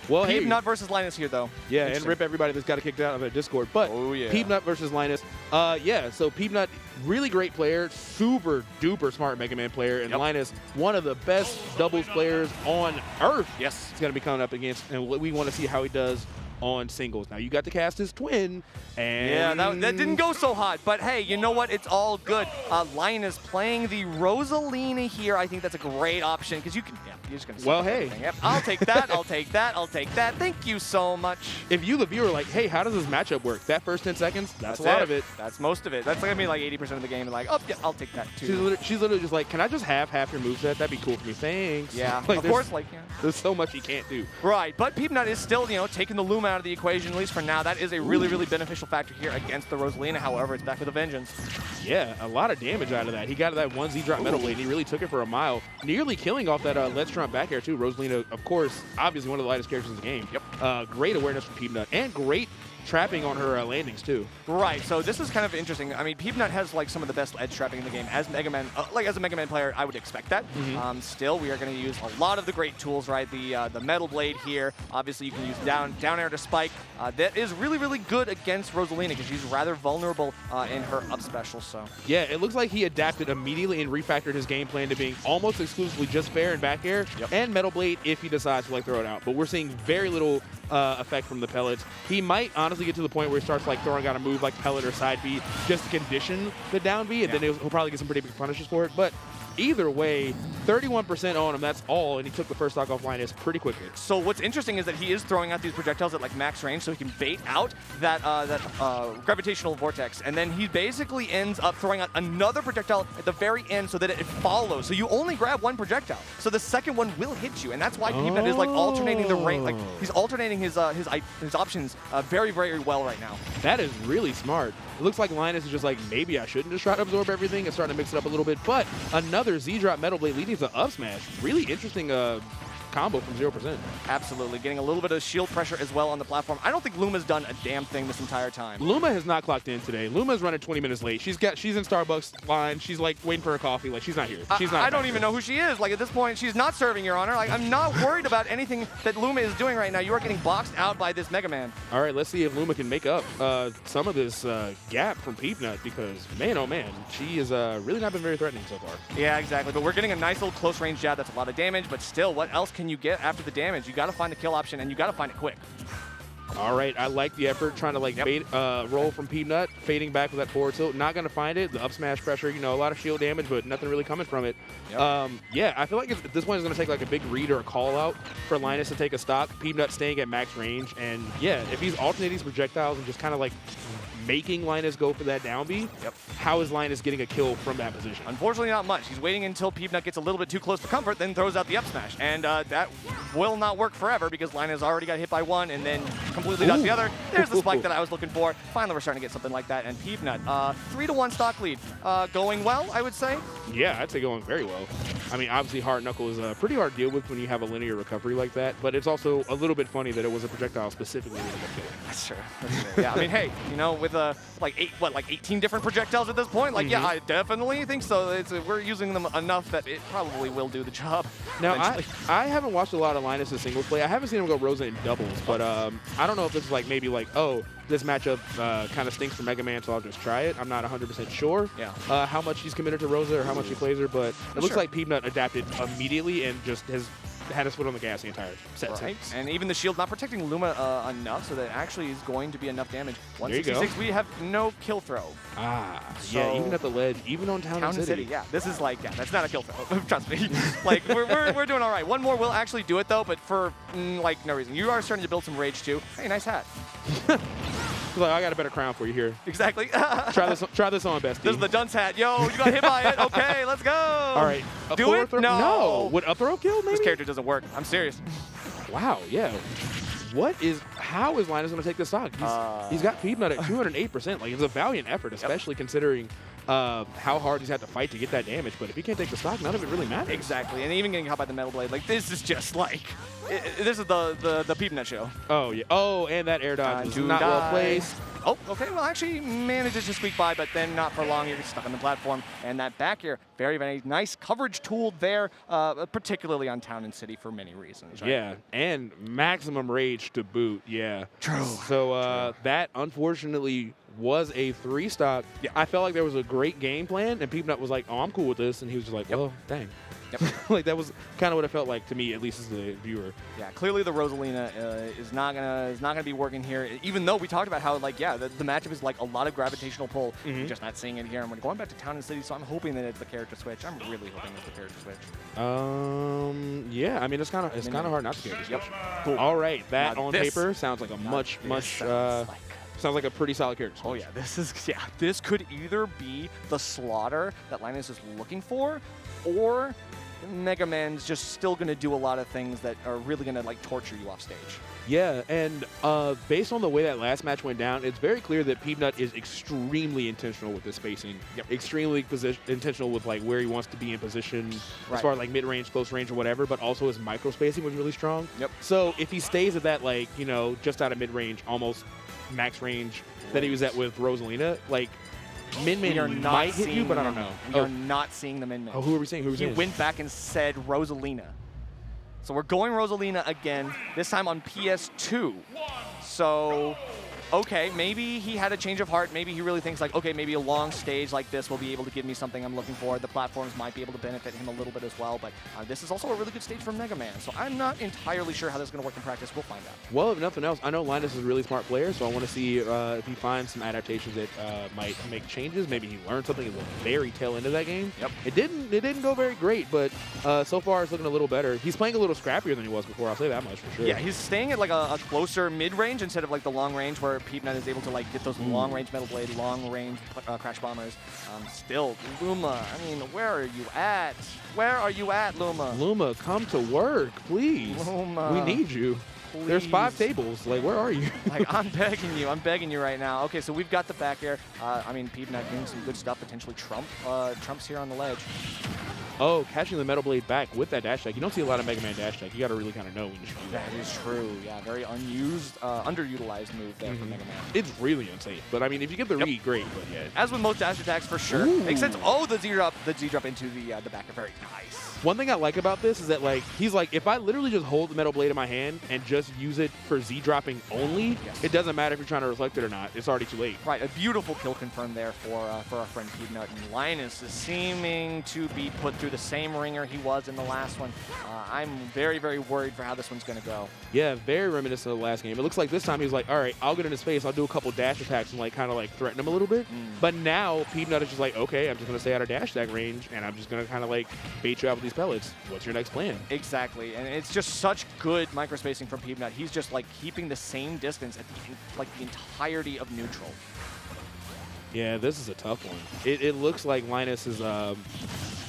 Well, hey. Peabnut versus Linus here, though. Yeah, and rip everybody that's got kicked out of the Discord. But Peabnut versus Linus. Yeah, so Peabnut, really great player, super duper smart Mega Man player, and Linus, one of the best doubles players on Earth. Yes. He's going to be coming up against, and we want to see how he does on singles. Now, you got to cast his twin, and yeah, that didn't go so hot, but hey, you know what? It's all good. Linus playing the Rosalina here. I think that's a great option because you can. Yeah, you're just gonna. Well, hey. Yep, I'll take that. I'll take that. I'll take that. Thank you so much. If you, the viewer, like, hey, how does this matchup work? That first 10 seconds, that's a lot of it. That's most of it. That's gonna be like 80% of the game. And like, oh yeah, I'll take that too. She's literally just like, can I just have half your moveset? That'd be cool for me. Thanks. Yeah, like, of course. Like, yeah. There's so much he can't do. Right, but Peabnut is still, taking the Luma out of the equation, at least for now. That is a really, really beneficial factor here against the Rosalina. However, it's back with a vengeance. Yeah, a lot of damage out of that. He got that one Z-drop Metal Blade, and he really took it for a mile, nearly killing off that Let's Trump back air, too. Rosalina, of course, obviously one of the lightest characters in the game. Yep. Great awareness from Peabnut, and great trapping on her landings, too. Right, so this is kind of interesting. I mean, Peabnut has like some of the best edge trapping in the game. As Mega Man, as a Mega Man player, I would expect that. Still, we are going to use a lot of the great tools, right? The Metal Blade here. Obviously, you can use down air to spike. That is really, really good against Rosalina because she's rather vulnerable in her up special. So yeah, it looks like he adapted immediately and refactored his game plan to being almost exclusively just fair and back air and Metal Blade if he decides to like throw it out. But we're seeing very little effect from the pellets. He might honestly get to the point where he starts like throwing out a move like pellet or side B just to condition the down B, and then he'll probably get some pretty big punishes for it. But either way, 31% on him, that's all, and he took the first stock off Linus pretty quickly. So what's interesting is that he is throwing out these projectiles at like max range so he can bait out that gravitational vortex, and then he basically ends up throwing out another projectile at the very end so that it follows. So you only grab one projectile, so the second one will hit you, and that's why Peabnut is like alternating the range, like he's alternating his options very, very well right now. That is really smart. It looks like Linus is just like, maybe I shouldn't just try to absorb everything and starting to mix it up a little bit, but another Z-drop Metal Blade leading to up smash. Really interesting combo from 0%. Absolutely. Getting a little bit of shield pressure as well on the platform. I don't think Luma's done a damn thing this entire time. Luma has not clocked in today. Luma's running 20 minutes late. She's in Starbucks line. She's like waiting for her coffee. Like, she's not here. She's not. I don't even know who she is. Like, at this point, she's not serving, Your Honor. Like, I'm not worried about anything that Luma is doing right now. You are getting boxed out by this Mega Man. All right, let's see if Luma can make up some of this gap from Peabnut because, man, oh man, she has really not been very threatening so far. Yeah, exactly. But we're getting a nice little close range jab. That's a lot of damage. But still, what else can you get after the damage? You got to find the kill option, and you got to find it quick. All right, I like the effort, trying to like bait, roll from Peabnut, fading back with that forward tilt. Not going to find it. The up smash pressure, a lot of shield damage, but nothing really coming from it. Yeah, I feel like at this point it's going to take like a big read or a call out for Linus to take a stock. Peabnut staying at max range, and yeah, if he's alternating these projectiles and just kind of like making Linus go for that down B, how is Linus getting a kill from that position? Unfortunately, not much. He's waiting until Peabnut gets a little bit too close for comfort, then throws out the up smash. And that will not work forever because Linus already got hit by one and then completely dodged the other. There's the spike that I was looking for. Finally, we're starting to get something like that. And Peabnut, 3-1 stock lead. Going well, I would say. Yeah, I'd say going very well. I mean, obviously, hard knuckle is a pretty hard to deal with when you have a linear recovery like that, but it's also a little bit funny that it was a projectile specifically. That's true. That's true. Yeah, I mean, hey, with like 18 different projectiles at this point? Like, yeah, I definitely think so. We're using them enough that it probably will do the job. Now, I haven't watched a lot of Linus' singles play. I haven't seen him go Rosa in doubles, but I don't know if this is like maybe like, oh, this matchup kind of stinks for Mega Man, so I'll just try it. I'm not 100% sure how much he's committed to Rosa or how much he plays her, but it looks like Peabnut adapted immediately and just has had his foot on the gas the entire set. Right. And even the shield not protecting Luma enough, so that actually is going to be enough damage. 166, we have no kill throw. So yeah, even at the ledge, even on Town and City. Yeah, this is like, that's not a kill throw. Trust me. Like, we're doing all right. One more will actually do it, though, but for, like, no reason. You are starting to build some rage, too. Hey, nice hat. Like, I got a better crown for you here. Exactly. Try this on, bestie. This is the dunce hat. Yo, you got hit by it. Okay, let's go. All right. Do it? No. Would up throw kill, maybe? This character doesn't work. I'm serious. Wow, yeah. How is Linus going to take this stock? He's got Peabnut at 208%. Like, it's a valiant effort, especially considering how hard he's had to fight to get that damage. But if he can't take the stock, none of it really matters. Exactly, and even getting caught by the Metal Blade, like this is just like, this is the Peabnut show. Oh yeah. Oh, and that air dodge was not well placed. Oh, okay. Well, actually manages to squeak by, but then not for long. You're stuck on the platform, and that back air, very, very nice coverage tool there, particularly on Town and City for many reasons. Right? Yeah, and maximum rage to boot. Yeah. True. So that unfortunately was a 3-stock. Yeah. I felt like there was a great game plan, and Peabnut was like, "Oh, I'm cool with this," and he was just like, "Oh, dang." Yep. Like that was kind of what it felt like to me, at least as the viewer. Yeah, clearly the Rosalina is not gonna be working here. Even though we talked about how the matchup is like a lot of gravitational pull, we're just not seeing it here. And we're going back to Town and City, so I'm hoping that it's the character switch. I'm really hoping it's the character switch. Yeah, I mean it's kind of hard not to character switch. Yep. Cool. All right, that Now on this- paper sounds like a sounds like a pretty solid character switch. Oh yeah, this could either be the slaughter that Linus is looking for, or Mega Man's just still going to do a lot of things that are really going to like torture you off stage. Yeah, and based on the way that last match went down, it's very clear that Peabnut is extremely intentional with his spacing. Yep. Extremely intentional with like where he wants to be in position, Right. as far as like mid-range, close range, or whatever. But also his micro spacing was really strong. Yep. So if he stays at that like just out of mid-range, almost max range that he was at with Rosalina, like Min might hit you, but I don't know. We are not seeing the Min. Oh, who are we seeing? He went back and said Rosalina. So we're going Rosalina again, this time on PS2. So, okay, maybe he had a change of heart. Maybe he really thinks like, okay, maybe a long stage like this will be able to give me something I'm looking for. The platforms might be able to benefit him a little bit as well, but this is also a really good stage for Mega Man. So I'm not entirely sure how this is going to work in practice. We'll find out. Well, if nothing else, I know Linus is a really smart player, so I want to see if he finds some adaptations that might make changes. Maybe he learned something at the very tail end of that game. Yep. It didn't go very great, but so far it's looking a little better. He's playing a little scrappier than he was before. I'll say that much for sure. Yeah, he's staying at like a closer mid-range instead of like the long range where Peabnut is able to like get those long-range Metal Blade, long-range Crash Bombers. Still, Luma, I mean, where are you at? Where are you at, Luma? Luma, come to work, please. Luma. We need you. Please. There's 5 tables. Like, where are you? Like, I'm begging you right now. Okay, so we've got the back air. I mean, Peabnut doing some good stuff, potentially Trump's here on the ledge. Oh, catching the Metal Blade back with that dash tag. You don't see a lot of Mega Man dash tag. You got to really kind of know when you should do that. That is true. Yeah, very unused, underutilized move there for Mega Man. It's really unsafe. But, I mean, if you get the read, great. But, yeah. As with most dash attacks, for sure. Ooh. Makes sense. Oh, the Z drop into the back air. Very nice. One thing I like about this is that, like, he's like, if I literally just hold the Metal Blade in my hand and just use it for Z-dropping only, Yes. it doesn't matter if you're trying to reflect it or not. It's already too late. Right, a beautiful kill confirmed there for our friend Peabnut. And Linus is seeming to be put through the same ringer he was in the last one. I'm very, very worried for how this one's going to go. Yeah, very reminiscent of the last game. It looks like this time he was like, all right, I'll get in his face. I'll do a couple dash attacks and, like, kind of, like, threaten him a little bit. But now Peabnut is just like, okay, I'm just going to stay out of dash attack range, and I'm just going to kind of, like, bait you out with these pellets. What's your next plan? Exactly, and it's just such good microspacing from Peabnut. He's just, like, keeping the same distance at the entirety of neutral. Yeah, this is a tough one. It looks like Linus is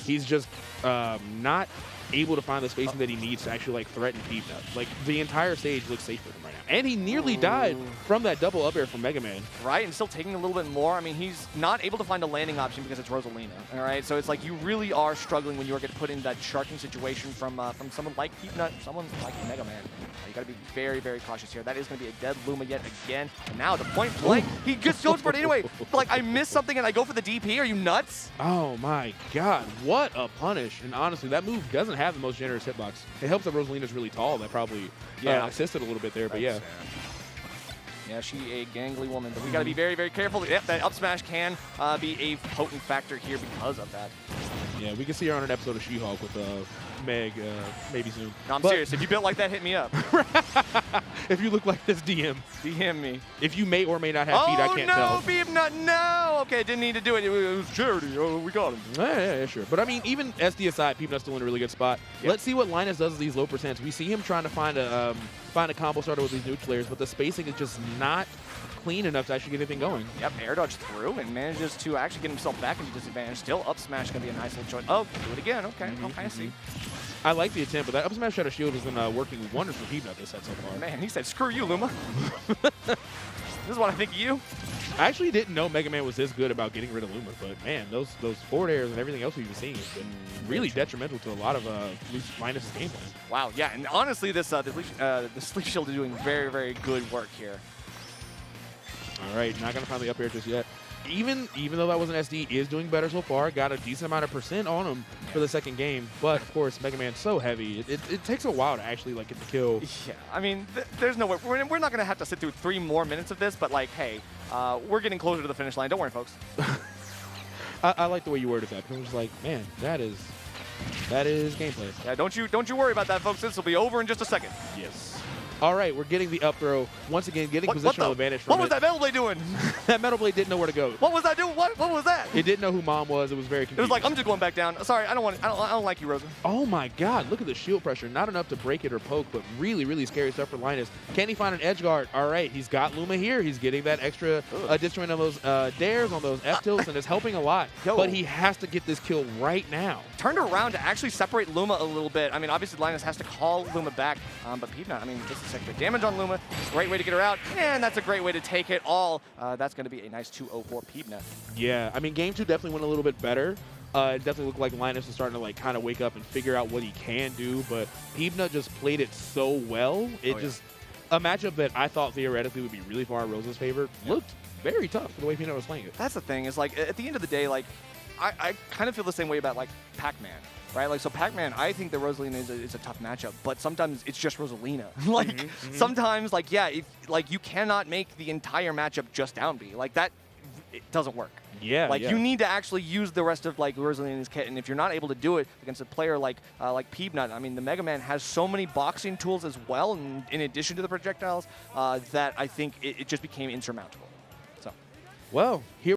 he's just not able to find the spacing that he needs to actually like threaten Peabnut. Like the entire stage looks safe for him right now. And he nearly died from that double up air from Mega Man. Right, and still taking a little bit more. I mean, he's not able to find a landing option because it's Rosalina. All right, so it's like you really are struggling when you are getting put in that sharking situation from someone like Peabnut, someone like Mega Man. You got to be very, very cautious here. That is going to be a dead Luma yet again. And now the point blank, he just goes for it anyway. But like I missed something and I go for the DP. Are you nuts? Oh my God, what a punish! And honestly, that move doesn't have the most generous hitbox. It helps that Rosalina's really tall. That probably assisted a little bit there, but yeah. Yeah, she a gangly woman, but we got to be very, very careful. Yep, that up smash can be a potent factor here because of that. Yeah, we can see her on an episode of She-Hulk with Meg maybe soon. No, I'm serious. If you built like that, hit me up. If you look like this, DM. DM me. If you may or may not have feet, I can't tell. Oh, no, Peabnut, no! Okay, didn't need to do it. It was charity. Oh, we got him. Yeah, sure. But I mean, even SD aside, Peabnut's still in a really good spot. Yep. Let's see what Linus does with these low percents. We see him trying to find a combo starter with these neutral players, but the spacing is just not clean enough to actually get anything going. Yep, air dodge through and manages to actually get himself back into disadvantage. Still up smash going to be a nice little choice. Oh, do it again. Okay, okay, I see. I like the attempt, but that up smash shadow shield has been working wonders for Peabnut this set so far. Man, he said, screw you, Luma. This is what I think of you. I actually didn't know Mega Man was this good about getting rid of Luma, but man, those forward airs and everything else we've been seeing has been really detrimental to a lot of Linus' gameplay. Wow, yeah, and honestly, the Sleep Shield is doing very, very good work here. All right, not going to find the up air just yet. Even though that was an SD, is doing better so far. Got a decent amount of percent on him for the second game. But, of course, Mega Man's so heavy. It takes a while to actually like get the kill. Yeah, I mean, there's no way. We're not going to have to sit through 3 more minutes of this, but, like, hey, we're getting closer to the finish line. Don't worry, folks. I like the way you worded that. Because I'm just like, man, that is gameplay. Yeah, don't you worry about that, folks. This will be over in just a second. Yes. All right, we're getting the up throw. Once again, getting positional advantage from What was that Metal Blade doing? That Metal Blade didn't know where to go. What was that doing? What was that? It didn't know who Mom was. It was very confusing. It was like, I'm just going back down. Sorry, I don't like you, Rosa. Oh my God, look at the shield pressure. Not enough to break it or poke, but really, really scary stuff for Linus. Can he find an edge guard? All right, he's got Luma here. He's getting that extra detriment of those dares on those F tilts, and it's helping a lot. But he has to get this kill right now. Turned around to actually separate Luma a little bit. I mean, obviously Linus has to call Luma back, but Peabnut, I mean, just a second damage on Luma. Great way to get her out, and that's a great way to take it all. That's going to be a nice 2-0 for Peabnut. Yeah, I mean, game 2 definitely went a little bit better. It definitely looked like Linus was starting to like kind of wake up and figure out what he can do, but Peabnut just played it so well. A matchup that I thought theoretically would be really far in Rosa's favor looked very tough for the way Peabnut was playing it. That's the thing, is like at the end of the day, like I kind of feel the same way about like Pac-Man. Right, like so Pac-Man, I think that Rosalina is a tough matchup, but sometimes it's just Rosalina. Like sometimes, like like you cannot make the entire matchup just down B. Like that, it doesn't work. Yeah. Like you need to actually use the rest of like Rosalina's kit, and if you're not able to do it against a player like Peabnut, I mean the Mega Man has so many boxing tools as well, and in addition to the projectiles, that I think it just became insurmountable. So, well, here.